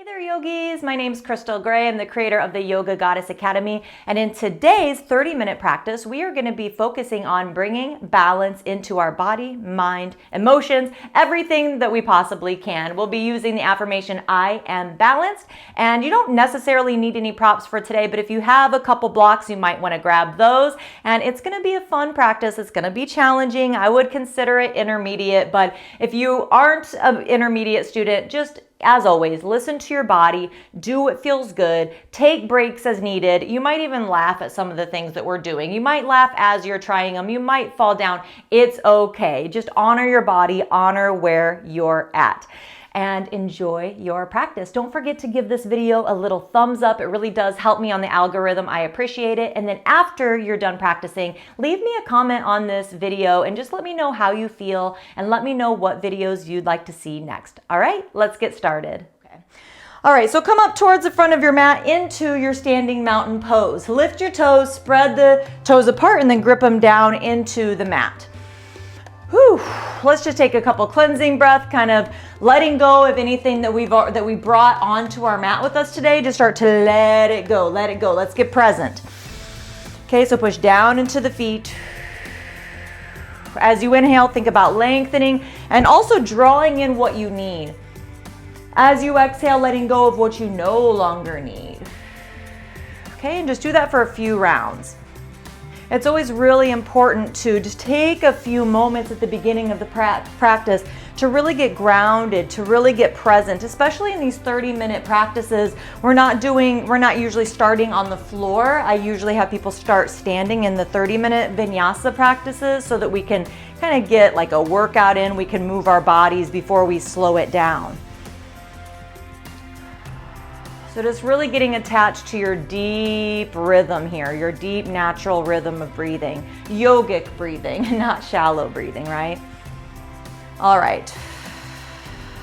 Hey there, yogis. My name's Crystal Gray. I'm the creator of the Yoga Goddess Academy. And in today's 30-minute practice, we are going to be focusing on bringing balance into our body, mind, emotions, everything that we possibly can. We'll be using the affirmation, I am balanced. And you don't necessarily need any props for today, but if you have a couple blocks, you might want to grab those. And it's going to be a fun practice. It's going to be challenging. I would consider it intermediate, but if you aren't an intermediate student, just as always, listen to your body, do what feels good, take breaks as needed. You might even laugh at some of the things that we're doing. You might laugh as you're trying them. You might fall down. It's okay. Just honor your body, honor where you're at, and enjoy your practice. Don't forget to give this video a little thumbs up. It really does help me on the algorithm. I appreciate it. And then after you're done practicing, leave me a comment on this video and just let me know how you feel and let me know what videos you'd like to see next. All right, let's get started. Okay. All right, so come up towards the front of your mat into your standing mountain pose. Lift your toes, spread the toes apart, and then grip them down into the mat. Whew. Let's just take a couple cleansing breaths, kind of letting go of anything that we brought onto our mat with us today. Just start to let it go, let it go. Let's get present. Okay, so push down into the feet. As you inhale, think about lengthening and also drawing in what you need. As you exhale, letting go of what you no longer need. Okay, and just do that for a few rounds. It's always really important to just take a few moments at the beginning of the practice to really get grounded, to really get present, especially in these 30-minute practices. We're not usually starting on the floor. I usually have people start standing in the 30-minute vinyasa practices so that we can kind of get like a workout in. We can move our bodies before we slow it down. So just really getting attached to your deep rhythm here, your deep natural rhythm of breathing, yogic breathing, not shallow breathing, right? All right.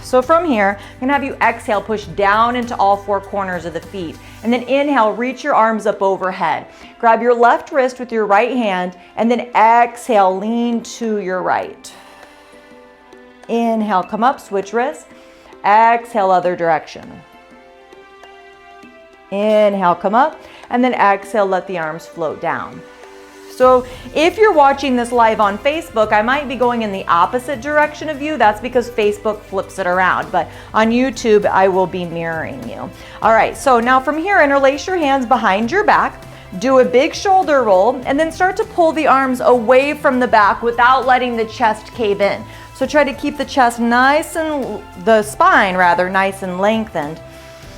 So from here, I'm gonna have you exhale, push down into all four corners of the feet. And then inhale, reach your arms up overhead. Grab your left wrist with your right hand, and then exhale, lean to your right. Inhale, come up, switch wrists. Exhale, other direction. Inhale, come up, and then exhale, let the arms float down. So if you're watching this live on Facebook, I might be going in the opposite direction of you. That's because Facebook flips it around. But on YouTube, I will be mirroring you. All right, so now from here, interlace your hands behind your back. Do a big shoulder roll, and then start to pull the arms away from the back without letting the chest cave in. So try to keep the chest nice and, the spine rather, nice and lengthened,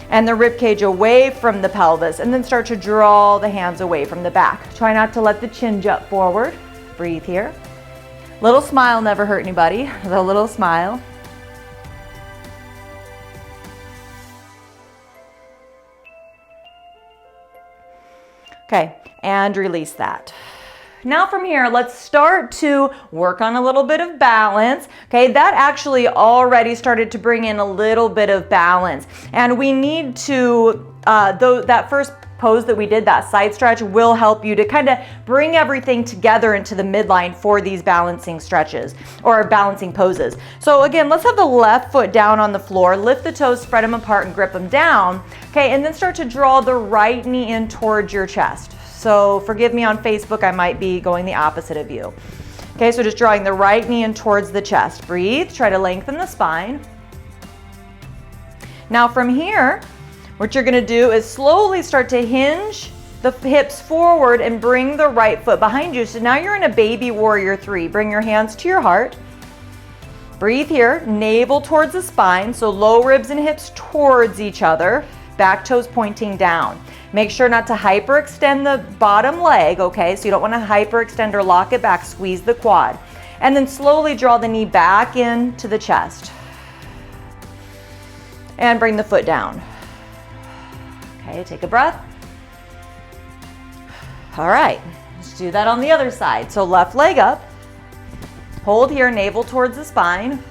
and the rib cage away from the pelvis, and then start to draw the hands away from the back. Try not to let the chin jut forward. Breathe here. Little smile never hurt anybody. A little smile. Okay, and release that. Now from here, let's start to work on a little bit of balance. Okay, that actually already started to bring in a little bit of balance. And we need to, that first pose that we did, that side stretch, will help you to kind of bring everything together into the midline for these balancing stretches or balancing poses. So again, let's have the left foot down on the floor, lift the toes, spread them apart and grip them down. Okay, and then start to draw the right knee in towards your chest. So forgive me on Facebook, I might be going the opposite of you. Okay, so just drawing the right knee in towards the chest. Breathe, try to lengthen the spine. Now from here, what you're gonna do is slowly start to hinge the hips forward and bring the right foot behind you. So now you're in a baby warrior 3. Bring your hands to your heart. Breathe here, navel towards the spine, so low ribs and hips towards each other, back toes pointing down. Make sure not to hyperextend the bottom leg, okay? So you don't want to hyperextend or lock it back. Squeeze the quad. And then slowly draw the knee back into the chest. And bring the foot down. Okay, take a breath. All right, let's do that on the other side. So left leg up. Hold here, navel towards the spine.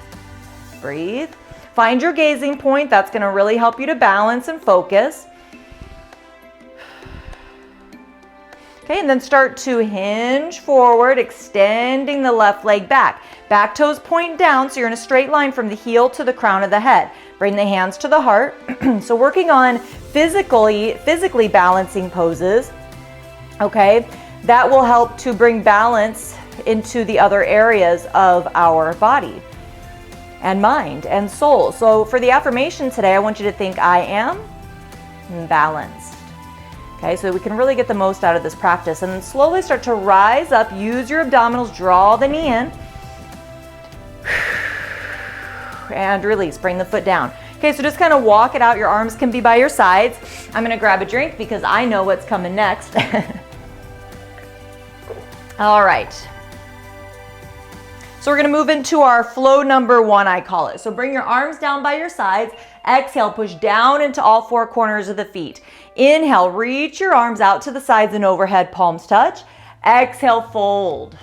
Breathe. Find your gazing point. That's going to really help you to balance and focus. Okay, and then start to hinge forward, extending the left leg back. Back toes point down, so you're in a straight line from the heel to the crown of the head. Bring the hands to the heart. So working on physically balancing poses, okay, that will help to bring balance into the other areas of our body and mind and soul. So for the affirmation today, I want you to think, I am balanced. Okay, so we can really get the most out of this practice, and then slowly start to rise up. Use your abdominals, draw the knee in, and release. Bring the foot down. Okay, so just kind of walk it out. Your arms can be by your sides. I'm gonna grab a drink because I know what's coming next. All right. So we're gonna move into our flow number 1, I call it. So bring your arms down by your sides. Exhale, push down into all 4 corners of the feet. Inhale, reach your arms out to the sides and overhead, palms touch. Exhale, fold.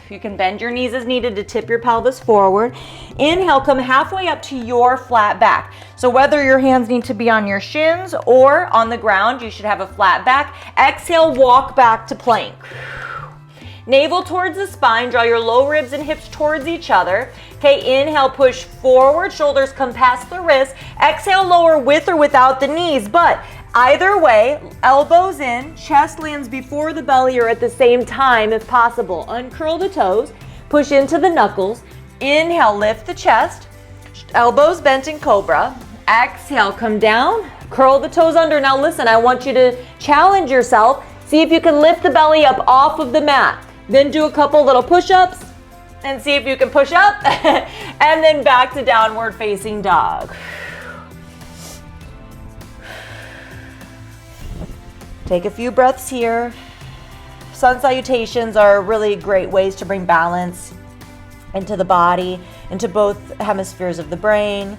You can bend your knees as needed to tip your pelvis forward. Inhale, come halfway up to your flat back. So whether your hands need to be on your shins or on the ground, you should have a flat back. Exhale, walk back to plank. Navel towards the spine, draw your low ribs and hips towards each other. Okay, inhale, push forward, shoulders come past the wrists. Exhale, lower with or without the knees, but either way, elbows in, chest lands before the belly or at the same time if possible. Uncurl the toes, push into the knuckles. Inhale, lift the chest, elbows bent in cobra. Exhale, come down, curl the toes under. Now listen, I want you to challenge yourself. See if you can lift the belly up off of the mat. Then do a couple little push-ups and see if you can push up and then back to downward facing dog. Take a few breaths here. Sun salutations are really great ways to bring balance into the body, into both hemispheres of the brain.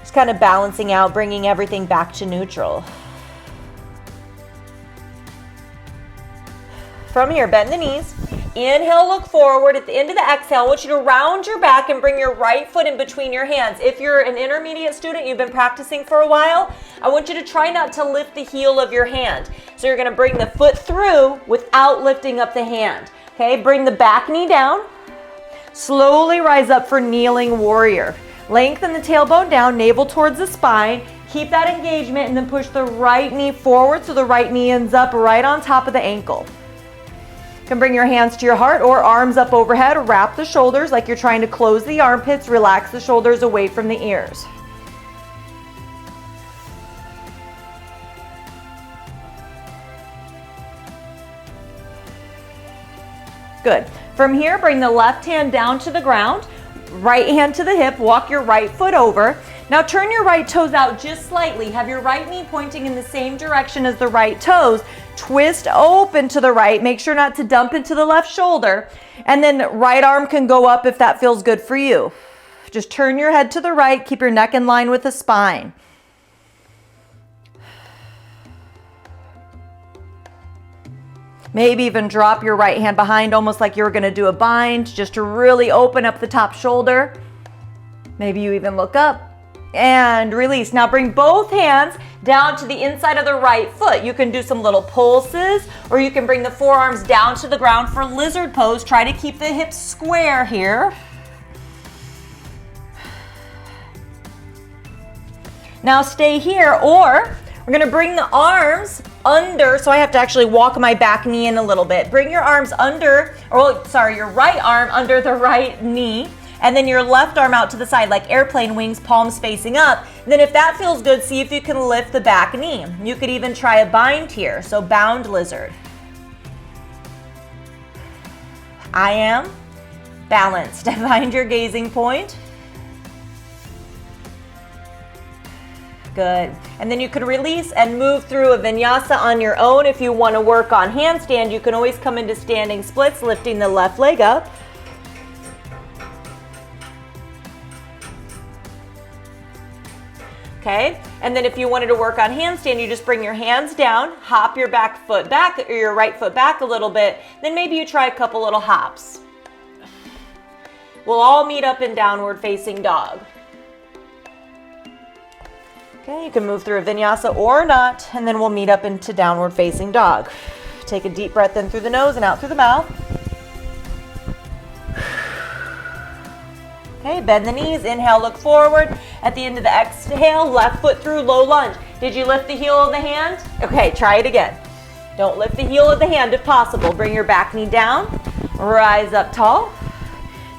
Just kind of balancing out, bringing everything back to neutral. From here, bend the knees. Inhale, look forward. At the end of the exhale, I want you to round your back and bring your right foot in between your hands. If you're an intermediate student, you've been practicing for a while, I want you to try not to lift the heel of your hand. So you're gonna bring the foot through without lifting up the hand. Okay, bring the back knee down. Slowly rise up for kneeling warrior. Lengthen the tailbone down, navel towards the spine. Keep that engagement and then push the right knee forward so the right knee ends up right on top of the ankle. You can bring your hands to your heart or arms up overhead. Wrap the shoulders like you're trying to close the armpits. Relax the shoulders away from the ears. Good. From here, bring the left hand down to the ground, right hand to the hip, walk your right foot over. Now turn your right toes out just slightly. Have your right knee pointing in the same direction as the right toes. Twist open to the right. Make sure not to dump into the left shoulder. And then right arm can go up if that feels good for you. Just turn your head to the right. Keep your neck in line with the spine. Maybe even drop your right hand behind, almost like you were going to do a bind, just to really open up the top shoulder. Maybe you even look up and release. Now bring both hands down to the inside of the right foot. You can do some little pulses, or you can bring the forearms down to the ground for lizard pose. Try to keep the hips square here. Now stay here, or we're gonna bring the arms under, so I have to actually walk my back knee in a little bit. Bring your arms under, your right arm under the right knee, and then your left arm out to the side like airplane wings, palms facing up. And then if that feels good, see if you can lift the back knee. You could even try a bind here, so bound lizard. I am balanced. Find your gazing point. Good. And then you can release and move through a vinyasa on your own. If you want to work on handstand, you can always come into standing splits, lifting the left leg up. Okay, and then if you wanted to work on handstand, you just bring your hands down, hop your back foot back, or your right foot back a little bit, then maybe you try a couple little hops. We'll all meet up in downward facing dog. Okay, you can move through a vinyasa or not, and then we'll meet up into downward facing dog. Take a deep breath in through the nose and out through the mouth. Okay, bend the knees. Inhale, look forward. At the end of the exhale, left foot through, low lunge. Did you lift the heel of the hand? Okay, try it again. Don't lift the heel of the hand if possible. Bring your back knee down. Rise up tall.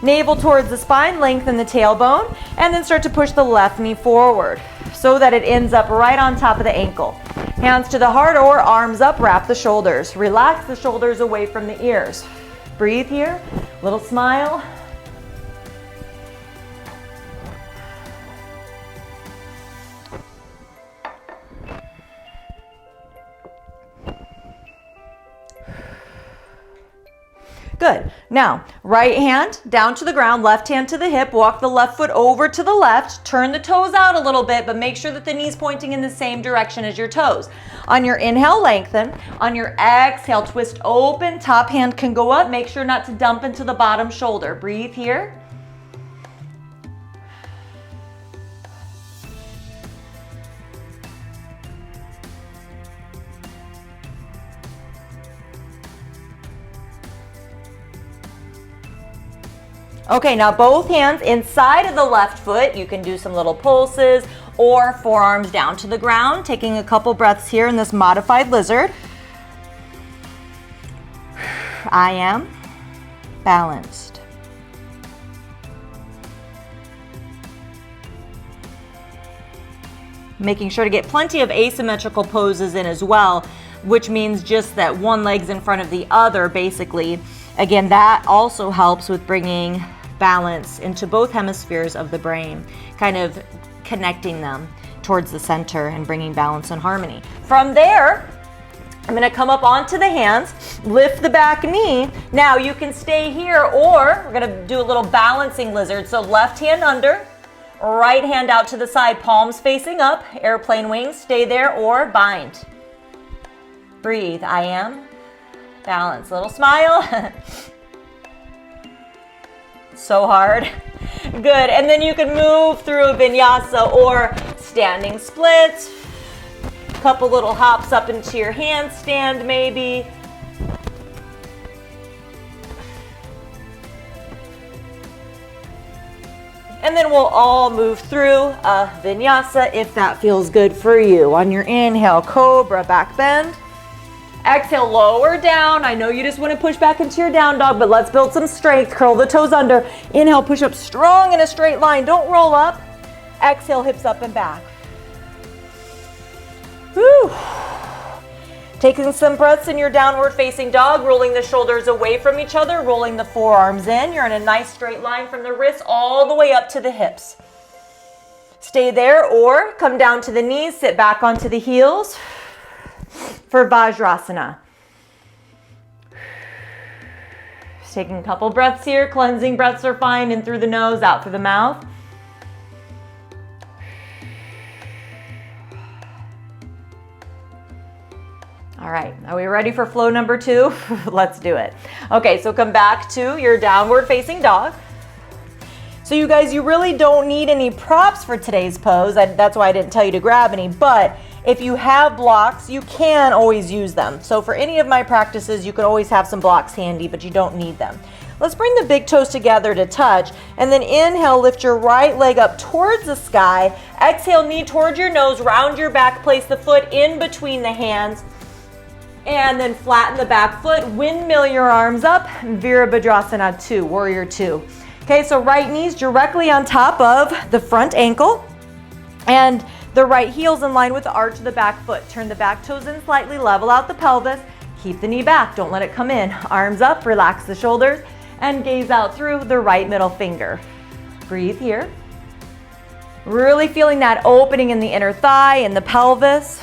Navel towards the spine, lengthen the tailbone, and then start to push the left knee forward so that it ends up right on top of the ankle. Hands to the heart or arms up, wrap the shoulders. Relax the shoulders away from the ears. Breathe here, little smile. Good. Now, right hand down to the ground, left hand to the hip, walk the left foot over to the left, turn the toes out a little bit, but make sure that the knee's pointing in the same direction as your toes. On your inhale, lengthen. On your exhale, twist open, top hand can go up. Make sure not to dump into the bottom shoulder. Breathe here. Okay, now both hands inside of the left foot. You can do some little pulses or forearms down to the ground. Taking a couple breaths here in this modified lizard. I am balanced. Making sure to get plenty of asymmetrical poses in as well, which means just that one leg's in front of the other, basically. Again, that also helps with bringing balance into both hemispheres of the brain, kind of connecting them towards the center and bringing balance and harmony. From there, I'm gonna come up onto the hands, lift the back knee. Now you can stay here, or we're gonna do a little balancing lizard. So left hand under, right hand out to the side, palms facing up, airplane wings, stay there or bind. Breathe, I am balance. Little smile. So hard. Good. And then you can move through a vinyasa or standing splits. Couple little hops up into your handstand maybe. And then we'll all move through a vinyasa if that feels good for you. On your inhale, cobra, back bend. Exhale, lower down. I know you just want to push back into your down dog, but let's build some strength. Curl the toes under. Inhale, push up strong in a straight line. Don't roll up. Exhale, hips up and back. Whew. Taking some breaths in your downward facing dog, rolling the shoulders away from each other, rolling the forearms in. You're in a nice straight line from the wrists all the way up to the hips. Stay there or come down to the knees, sit back onto the heels for Vajrasana. Just taking a couple breaths here. Cleansing breaths are fine. In through the nose, out through the mouth. All right, are we ready for flow number 2? Let's do it. Okay, so come back to your downward facing dog. So you guys, you really don't need any props for today's pose. That's why I didn't tell you to grab any, but if you have blocks, you can always use them. So for any of my practices, you could always have some blocks handy, but you don't need them. Let's bring the big toes together to touch, and then inhale, lift your right leg up towards the sky. Exhale, knee towards your nose, round your back, place the foot in between the hands, and then flatten the back foot, windmill your arms up, Virabhadrasana 2, Warrior 2. Okay, so right knee's directly on top of the front ankle, and the right heel's in line with the arch of the back foot. Turn the back toes in slightly, level out the pelvis, keep the knee back, don't let it come in. Arms up, relax the shoulders, and gaze out through the right middle finger. Breathe here. Really feeling that opening in the inner thigh and the pelvis.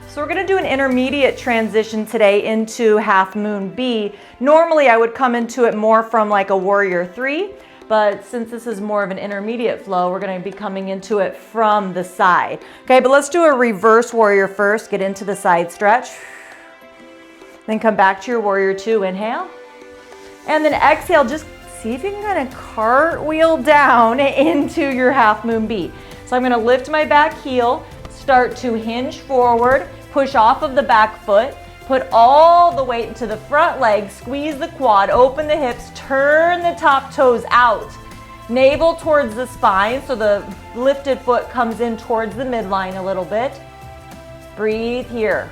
So we're gonna do an intermediate transition today into Half Moon B. Normally I would come into it more from like a Warrior 3, but since this is more of an intermediate flow, we're gonna be coming into it from the side. Okay, but let's do a reverse Warrior first. Get into the side stretch. Then come back to your Warrior 2, inhale. And then exhale, just see if you can kind of cartwheel down into your Half Moon B. So I'm gonna lift my back heel, start to hinge forward, push off of the back foot, put all the weight into the front leg, squeeze the quad, open the hips, turn the top toes out. Navel towards the spine, so the lifted foot comes in towards the midline a little bit. Breathe here.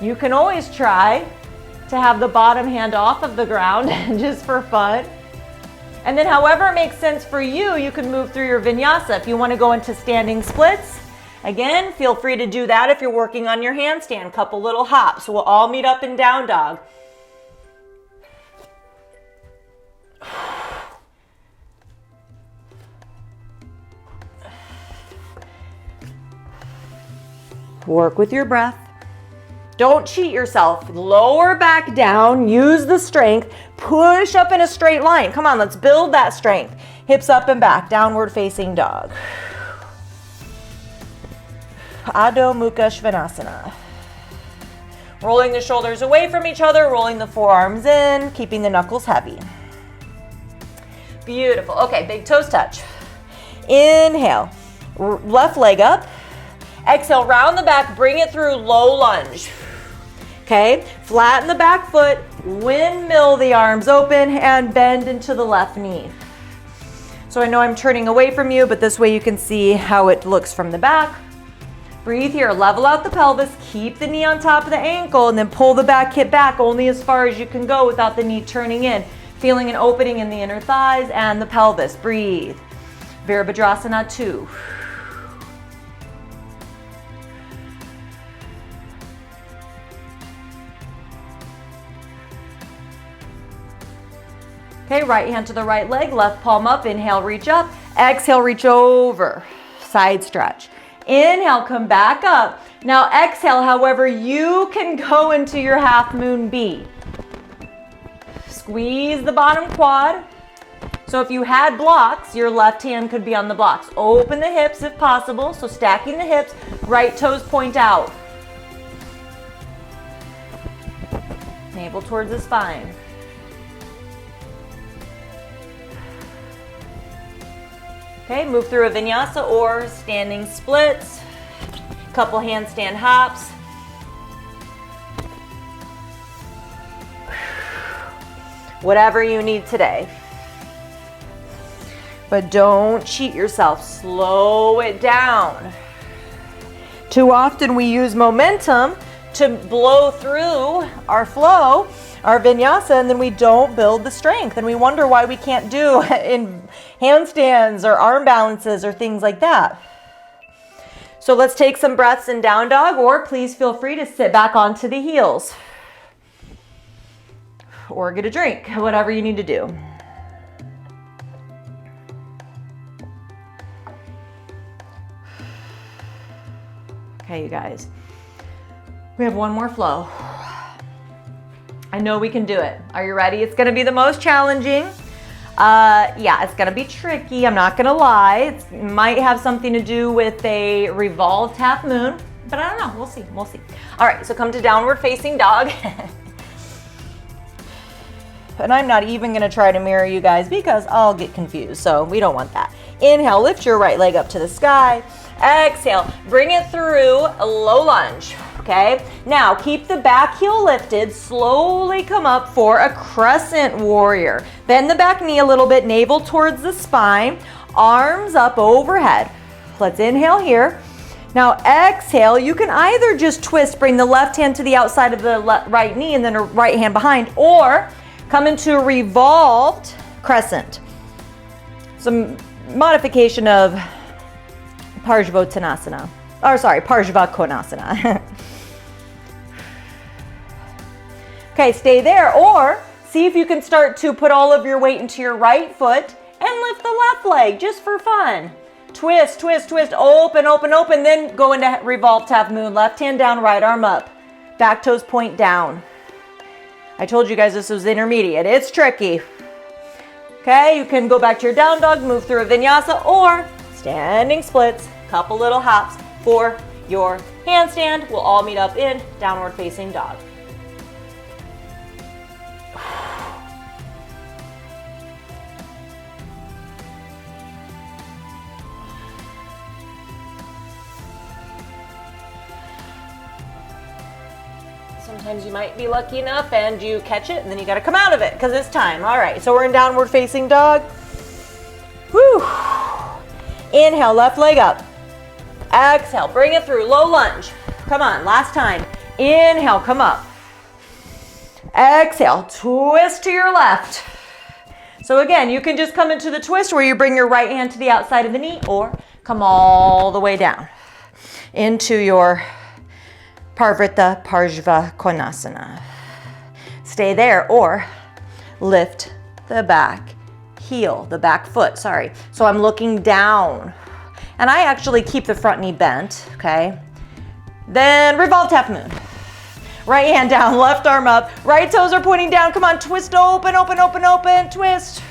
You can always try to have the bottom hand off of the ground just for fun. And then however it makes sense for you, you can move through your vinyasa. If you want to go into standing splits, again, feel free to do that if you're working on your handstand. Couple little hops. We'll all meet up in down dog. Work with your breath. Don't cheat yourself. Lower back down, use the strength, push up in a straight line. Come on, let's build that strength. Hips up and back, downward facing dog. Adho Mukha Svanasana. Rolling the shoulders away from each other, rolling the forearms in, keeping the knuckles heavy. Beautiful. Okay, big toes touch. Inhale, left leg up. Exhale, round the back, bring it through low lunge. Okay, flatten the back foot, windmill the arms open, and bend into the left knee. So I know I'm turning away from you, but this way you can see how it looks from the back. Breathe here, level out the pelvis, keep the knee on top of the ankle, and then pull the back hip back only as far as you can go without the knee turning in. Feeling an opening in the inner thighs and the pelvis. Breathe. Virabhadrasana 2. Okay, right hand to the right leg, left palm up, inhale, reach up, exhale, reach over, side stretch. Inhale, come back up. Now exhale, however, you can go into your half moon B. Squeeze the bottom quad. So if you had blocks, your left hand could be on the blocks. Open the hips if possible, so stacking the hips, right toes point out. Navel towards the spine. Okay, move through a vinyasa or standing splits, couple handstand hops. Whatever you need today. But don't cheat yourself, slow it down. Too often we use momentum to blow through our flow, our vinyasa, and then we don't build the strength, and we wonder why we can't do in handstands or arm balances or things like that. So let's take some breaths in down dog, or please feel free to sit back onto the heels or get a drink, whatever you need to do. Okay, you guys, we have one more flow. I know we can do it. Are you ready? It's going to be the most challenging. Yeah, it's going to be tricky. I'm not going to lie. It might have something to do with a revolved half moon, but I don't know. We'll see. We'll see. All right, so come to downward facing dog. And I'm not even going to try to mirror you guys because I'll get confused. So we don't want that. Inhale, lift your right leg up to the sky. Exhale, bring it through a low lunge. Okay, now keep the back heel lifted, slowly come up for a crescent warrior. Bend the back knee a little bit, navel towards the spine, arms up overhead. Let's inhale here. Now exhale, you can either just twist, bring the left hand to the outside of the right knee and then a right hand behind, or come into a revolved crescent. Some modification of Parshvottanasana, or sorry, Parshvakonasana. Okay, stay there, or see if you can start to put all of your weight into your right foot and lift the left leg just for fun. Twist, twist, twist, open, open, open, then go into revolved half moon. Left hand down, right arm up. Back toes point down. I told you guys this was intermediate. It's tricky. Okay, you can go back to your down dog, move through a vinyasa, or standing splits, couple little hops for your handstand. We'll all meet up in downward facing dog. Sometimes you might be lucky enough and you catch it and then you gotta come out of it because it's time. All right, so we're in downward facing dog. Whew. Inhale, left leg up. Exhale, bring it through, low lunge. Come on, last time. Inhale, come up. Exhale, twist to your left. So again, you can just come into the twist where you bring your right hand to the outside of the knee or come all the way down into your Parvrita Parshva Konasana. Stay there or lift the back heel, the back foot, sorry. So I'm looking down and I actually keep the front knee bent, okay? Then revolved half moon. Right hand down, left arm up, right toes are pointing down. Come on, twist, open, open, open, open, twist.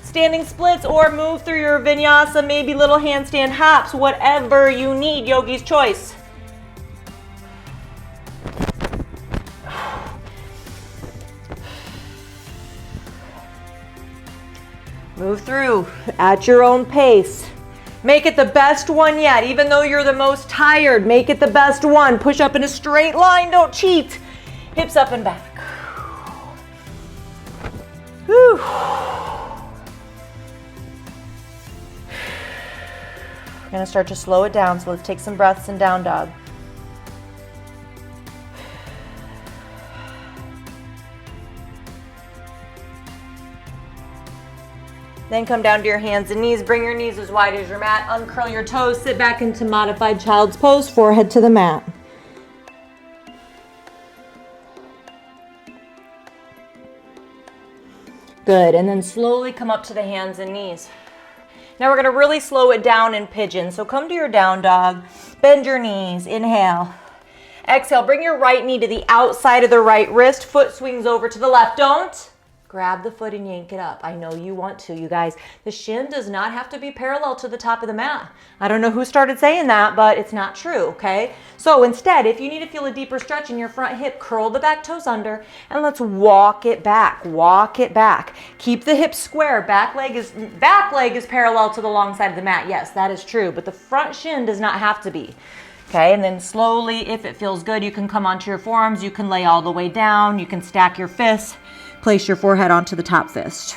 Standing splits or move through your vinyasa, maybe little handstand hops, whatever you need, yogi's choice. Move through at your own pace. Make it the best one yet. Even though you're the most tired, make it the best one. Push up in a straight line, don't cheat. Hips up and back. Whew. We're gonna start to slow it down, so let's take some breaths in down dog. Then come down to your hands and knees. Bring your knees as wide as your mat. Uncurl your toes. Sit back into modified child's pose. Forehead to the mat. Good. And then slowly come up to the hands and knees. Now we're going to really slow it down in pigeon. So come to your down dog. Bend your knees. Inhale. Exhale. Bring your right knee to the outside of the right wrist. Foot swings over to the left. Don't grab the foot and yank it up. I know you want to, you guys. The shin does not have to be parallel to the top of the mat. I don't know who started saying that, but it's not true, okay? So instead, if you need to feel a deeper stretch in your front hip, curl the back toes under and let's walk it back. Walk it back. Keep the hips square. Back leg is parallel to the long side of the mat. Yes, that is true, but the front shin does not have to be. Okay, and then slowly, if it feels good, you can come onto your forearms. You can lay all the way down. You can stack your fists. Place your forehead onto the top fist.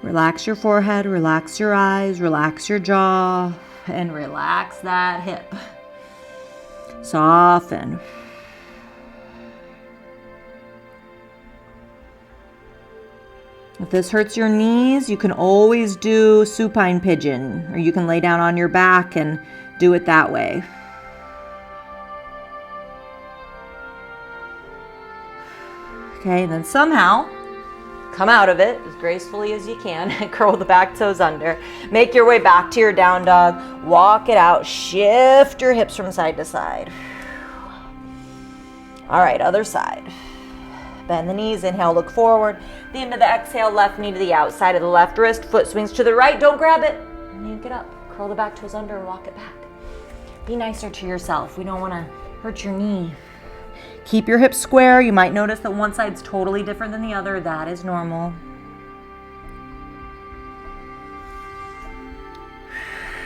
Relax your forehead, relax your eyes, relax your jaw, and relax that hip. Soften. If this hurts your knees, you can always do supine pigeon, or you can lay down on your back and do it that way. Okay, and then somehow come out of it as gracefully as you can and curl the back toes under. Make your way back to your down dog. Walk it out. Shift your hips from side to side. All right, other side. Bend the knees, inhale, look forward. The end of the exhale, left knee to the outside of the left wrist. Foot swings to the right, don't grab it. Yank it up, curl the back toes under and walk it back. Be nicer to yourself. We don't want to hurt your knee. Keep your hips square. You might notice that one side's totally different than the other. That is normal.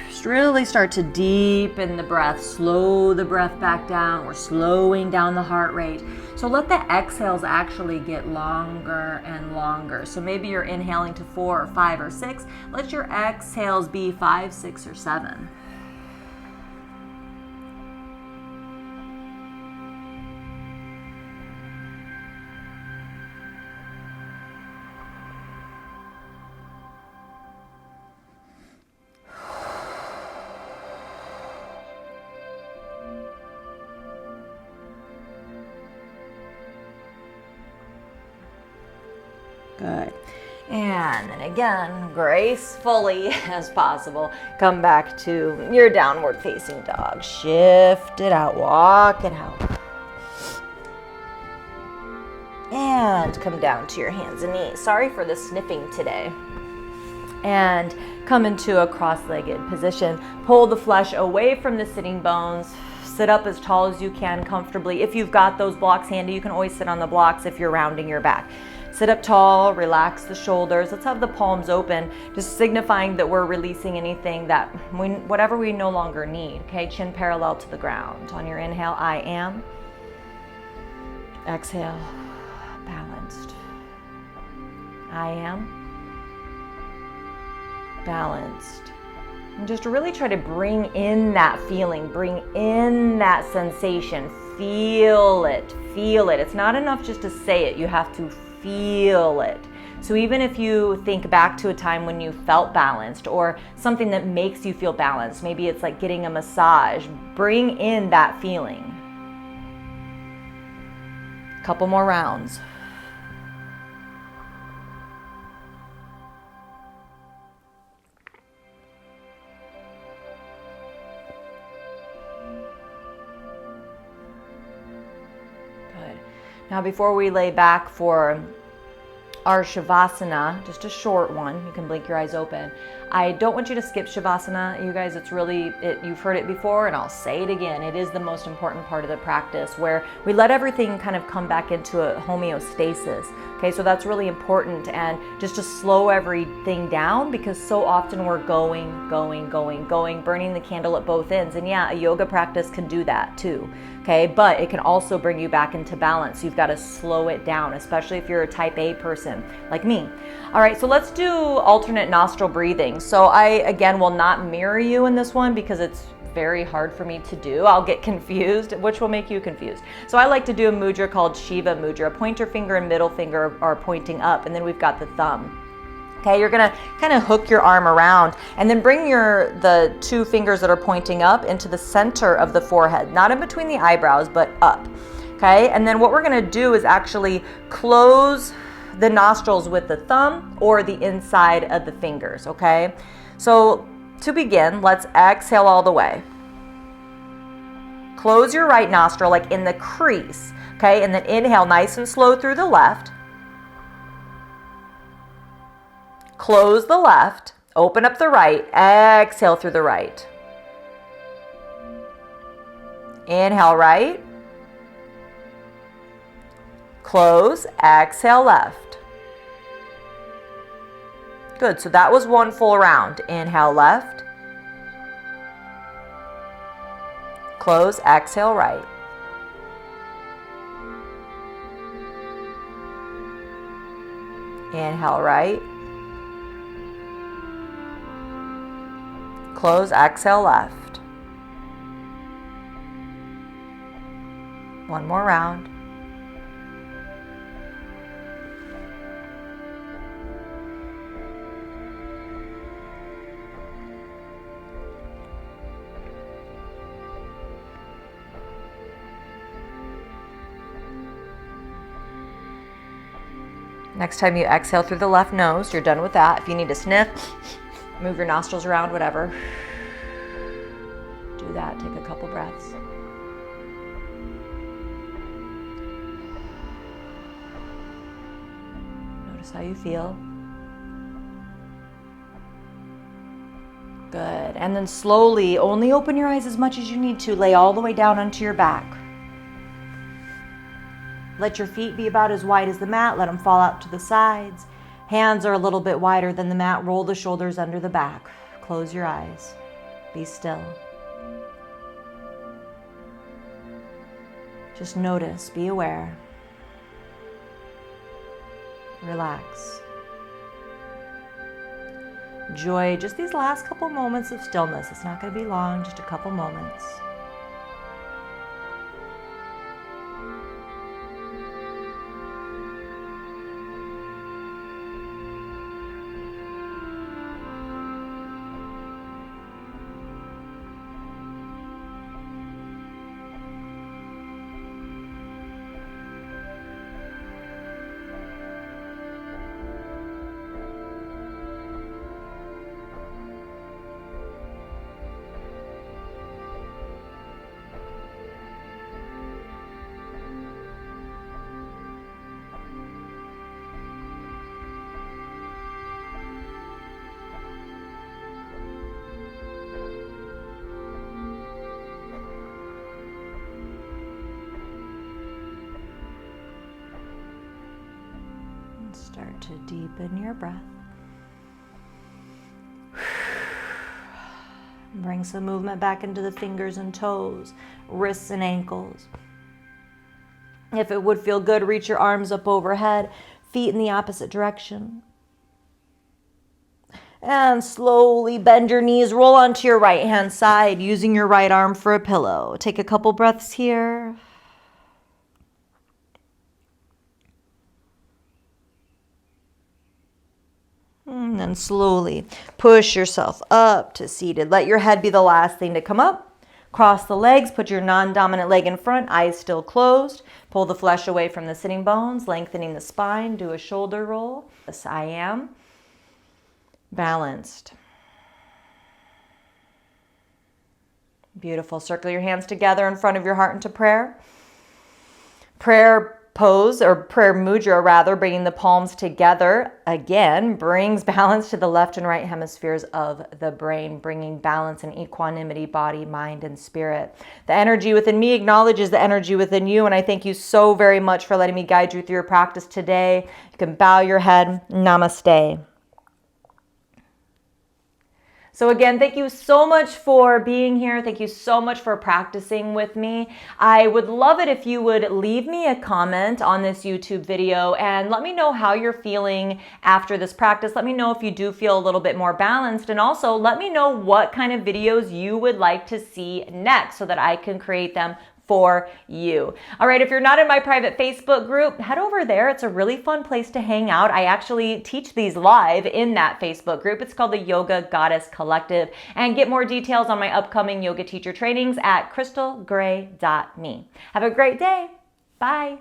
Just really start to deepen the breath. Slow the breath back down. We're slowing down the heart rate. So let the exhales actually get longer and longer. So maybe you're inhaling to 4 or 5 or 6. Let your exhales be 5, 6, or 7. Good. And then again, gracefully as possible, come back to your downward facing dog. Shift it out, walk it out. And come down to your hands and knees. Sorry for the sniffing today. And come into a cross-legged position. Pull the flesh away from the sitting bones. Sit up as tall as you can comfortably. If you've got those blocks handy, you can always sit on the blocks if you're rounding your back. Sit up tall, relax the shoulders. Let's have the palms open, just signifying that we're releasing anything whatever we no longer need. Okay, chin parallel to the ground. On your inhale, I am. Exhale, balanced. I am balanced. And just really try to bring in that feeling, bring in that sensation. Feel it, feel it. It's not enough just to say it, you have to feel it. So even if you think back to a time when you felt balanced or something that makes you feel balanced, maybe it's like getting a massage, bring in that feeling. A couple more rounds. Now, before we lay back for our Shavasana, just a short one, you can blink your eyes open. I don't want you to skip Shavasana, you guys. It's really, you've heard it before, and I'll say it again. It is the most important part of the practice, where we let everything kind of come back into a homeostasis. Okay, so that's really important, and just to slow everything down, because so often we're going, burning the candle at both ends. And yeah, a yoga practice can do that too. Okay, but it can also bring you back into balance. You've got to slow it down, especially if you're a type A person like me. All right, so let's do alternate nostril breathing. So I, again, will not mirror you in this one because it's very hard for me to do. I'll get confused, which will make you confused. So I like to do a mudra called Shiva Mudra. Pointer finger and middle finger are pointing up, and then we've got the thumb. Okay, you're gonna kind of hook your arm around and then bring the two fingers that are pointing up into the center of the forehead, not in between the eyebrows, but up. Okay, and then what we're gonna do is actually close the nostrils with the thumb or the inside of the fingers. Okay, so to begin, let's exhale all the way. Close your right nostril like in the crease. Okay, and then inhale nice and slow through the left. Close the left, open up the right, exhale through the right. Inhale right. Close, exhale left. Good, so that was one full round. Inhale left. Close, exhale right. Inhale right. Close, exhale left. One more round. Next time you exhale through the left nose, you're done with that. If you need to sniff, move your nostrils around, whatever. Do that. Take a couple breaths. Notice how you feel. Good. And then slowly, only open your eyes as much as you need to. Lay all the way down onto your back. Let your feet be about as wide as the mat. Let them fall out to the sides. Hands are a little bit wider than the mat. Roll the shoulders under the back. Close your eyes. Be still. Just notice. Be aware. Relax. Enjoy just these last couple moments of stillness. It's not going to be long, just a couple moments. to deepen your breath. Bring some movement back into the fingers and toes, wrists and ankles. If it would feel good, reach your arms up overhead, feet in the opposite direction. And slowly bend your knees, roll onto your right hand side, using your right arm for a pillow. Take a couple breaths here. And then slowly push yourself up to seated. Let your head be the last thing to come up. Cross the legs, put your non-dominant leg in front, eyes still closed. Pull the flesh away from the sitting bones, lengthening the spine. Do a shoulder roll. Yes, I am balanced. Beautiful. Circle your hands together in front of your heart into prayer. Prayer pose, or prayer mudra rather, bringing the palms together again brings balance to the left and right hemispheres of the brain, bringing balance and equanimity, body, mind, and spirit. The energy within me acknowledges the energy within you, and I thank you so very much for letting me guide you through your practice today. You can bow your head. Namaste. So again, thank you so much for being here. Thank you so much for practicing with me. I would love it if you would leave me a comment on this YouTube video and let me know how you're feeling after this practice. Let me know if you do feel a little bit more balanced, and also let me know what kind of videos you would like to see next so that I can create them for you. All right, if you're not in my private Facebook group, head over there. It's a really fun place to hang out. I actually teach these live in that Facebook group. It's called the Yoga Goddess Collective. And get more details on my upcoming yoga teacher trainings at crystalgray.me. Have a great day. Bye.